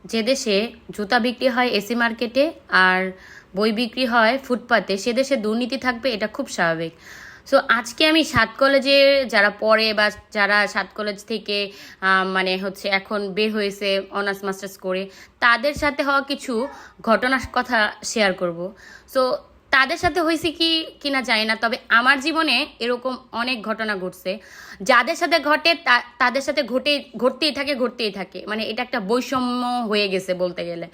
যে দেশে জুতা বিক্রি হয় এসি মার্কেটে আর বই বিক্রি হয় ফুটপাতে, সে দেশে দুর্নীতি থাকবে, এটা খুব স্বাভাবিক। সো আজকে আমি সাত কলেজে যারা পড়ে বা যারা সাত কলেজ থেকে এখন বের হয়েছে অনার্স মাস্টার্স করে, তাদের সাথে হওয়া কিছু ঘটনার কথা শেয়ার করব। সো তাদের সাথে হয়েছে কি কিনা জানি না, তবে আমার জীবনে এরকম অনেক ঘটনা ঘটছে। যাদের সাথে ঘটে তাদের সাথে ঘটতেই থাকে, মানে এটা একটা বৈষম্য হয়ে গেছে বলতে গেলে।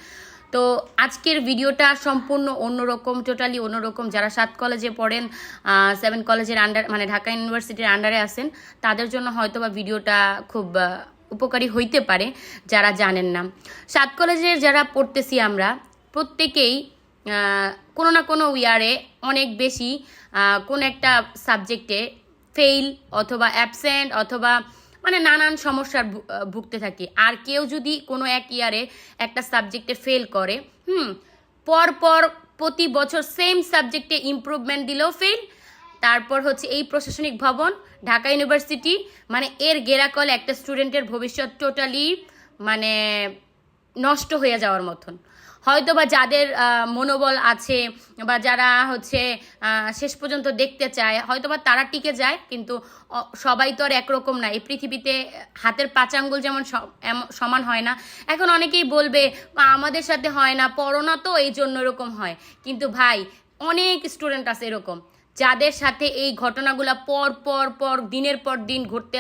তো আজকের ভিডিওটা সম্পূর্ণ অন্যরকম, টোটালি অন্যরকম। যারা সাত কলেজে পড়েন, 7 কলেজের আন্ডার মানে ঢাকা ইউনিভার্সিটির আন্ডারে আছেন, তাদের জন্য হয়তো বা ভিডিওটা খুব উপকারী হইতে পারে যারা জানেন না। সাত কলেজের যারা পড়তেছি আমরা প্রত্যেকেই কোনো না কোনো ইয়ারে অনেক বেশি কোন একটা সাবজেক্টে ফেইল অথবা অ্যাবসেন্ট অথবা মানে নানান সমস্যার ভুগতে থাকি। আর কেউ যদি কোনো এক ইয়ারে একটা সাবজেক্টে ফেল করে, পর পর প্রতি বছর সেম সাবজেক্টে ইমপ্রুভমেন্ট দিলেও ফেল। তারপর হচ্ছে এই প্রশাসনিক ভবন ঢাকা ইউনিভার্সিটি, মানে এর গেরাকলে একটা স্টুডেন্টের ভবিষ্যৎ টোটালি মানে নষ্ট হয়ে যাওয়ার মতন। হয়তো বা যাদের মনোবল আছে বা যারা হচ্ছে শেষ পর্যন্ত দেখতে চায়, হয়তো বা তারা টিকে যায়, কিন্তু সবাই তো আর একরকম না। এই পৃথিবীতে হাতের 5 আঙ্গুল যেমন সমান হয় না। এখন অনেকেই বলবে আমাদের সাথে হয় না, পড়ো না তো এই জন্য এরকম হয়। কিন্তু ভাই, অনেক স্টুডেন্ট আছে এরকম যাদের সাথে এই ঘটনাগুলো পর পর পর দিনের পর দিন ঘটতে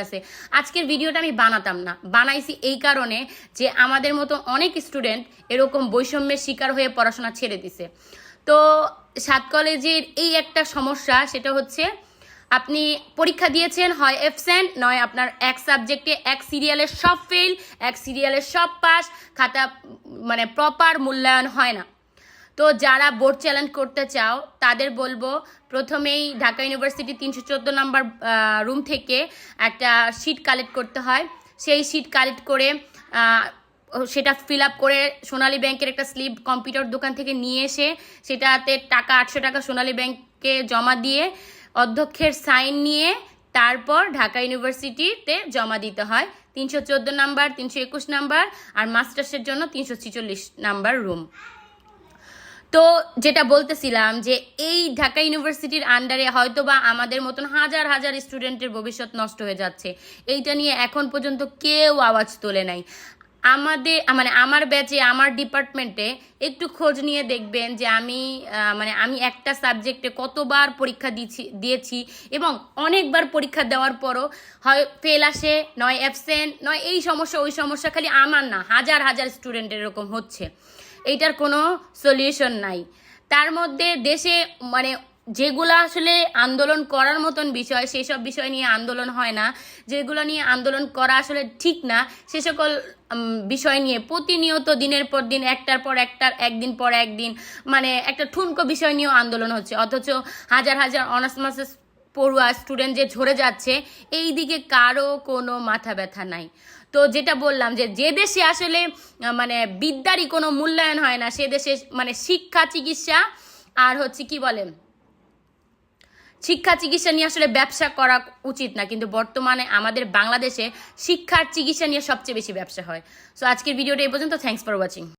আসে। আজকের ভিডিওটা আমি বানাতাম না, বানাইছি এই কারণে যে আমাদের মতো অনেক স্টুডেন্ট এরকম বৈষম্যের শিকার হয়ে পড়াশোনা ছেড়ে দিছে। তো সাত কলেজের এই একটা সমস্যা, সেটা হচ্ছে আপনি পরীক্ষা দিয়েছেন, হয় অ্যাবসেন্ট নয় আপনার এক সাবজেক্টে এক সিরিয়ালের সব ফেল, এক সিরিয়ালের সব পাস, খাতা মানে প্রপার মূল্যায়ন হয় না। তো যারা বোর্ড চ্যালেঞ্জ করতে চাও তাদের বলবো, প্রথমেই ঢাকা ইউনিভার্সিটি 314 নম্বর রুম থেকে একটা শিট কালেক্ট করতে হয়। সেই শিট কালেক্ট করে সেটা ফিল আপ করে সোনালী ব্যাংকের একটা স্লিপ কম্পিউটার দোকান থেকে নিয়ে এসে সেটাতে টাকা 800 টাকা সোনালী ব্যাংকে জমা দিয়ে অধ্যক্ষের সাইন নিয়ে তারপর ঢাকা ইউনিভার্সিটিতে জমা দিতে হয়। 314 নাম্বার, 321 নাম্বার আর মাস্টার্সের জন্য 346 নাম্বার রুম। তো যেটা বলতেছিলাম যে এই ঢাকা ইউনিভার্সিটির আন্ডারে হয়তোবা আমাদের মতন হাজার হাজার স্টুডেন্টের ভবিষ্যৎ নষ্ট হয়ে যাচ্ছে। এইটা নিয়ে এখন পর্যন্ত কেউ আওয়াজ তোলে নাই। আমার ব্যাচে, আমার ডিপার্টমেন্টে একটু খোঁজ নিয়ে দেখবেন যে আমি একটা সাবজেক্টে কতবার পরীক্ষা দিয়েছি এবং অনেকবার পরীক্ষা দেওয়ার পরও হয় ফেল আসে, নয় অ্যাবসেন্ট, নয় এই সমস্যা ওই সমস্যা। খালি আমার না, হাজার হাজার স্টুডেন্টের এরকম হচ্ছে। এইটার কোনো সলিউশন নাই। তার মধ্যে দেশে মানে যেগুলো আসলে আন্দোলন করার মতন বিষয়, সেই সব বিষয় নিয়ে আন্দোলন হয় না। যেগুলো নিয়ে আন্দোলন করা আসলে ঠিক না, সে সকল বিষয় নিয়ে প্রতিনিয়ত দিনের পর দিন একটার পর একদিন পর একদিন মানে একটা ঠুনকো বিষয় নিয়েও আন্দোলন হচ্ছে। অথচ হাজার হাজার অনার্স মাস্টার্স পড়ুয়া স্টুডেন্ট যে ঝরে যাচ্ছে, এই দিকে কারো কোনো মাথা ব্যথা নাই। তো যেটা বললাম যে দেশে আসলে মানে বিদ্যারই কোনো মূল্যায়ন হয় না, সে দেশে মানে শিক্ষা চিকিৎসা আর হচ্ছে কি বলে শিক্ষা চিকিৎসা নিয়ে আসলে ব্যবসা করা উচিত না, কিন্তু বর্তমানে আমাদের বাংলাদেশে শিক্ষার চিকিৎসা নিয়ে সবচেয়ে বেশি ব্যবসা হয়। সো আজকের ভিডিওটা এই পর্যন্ত। Thanks for watching.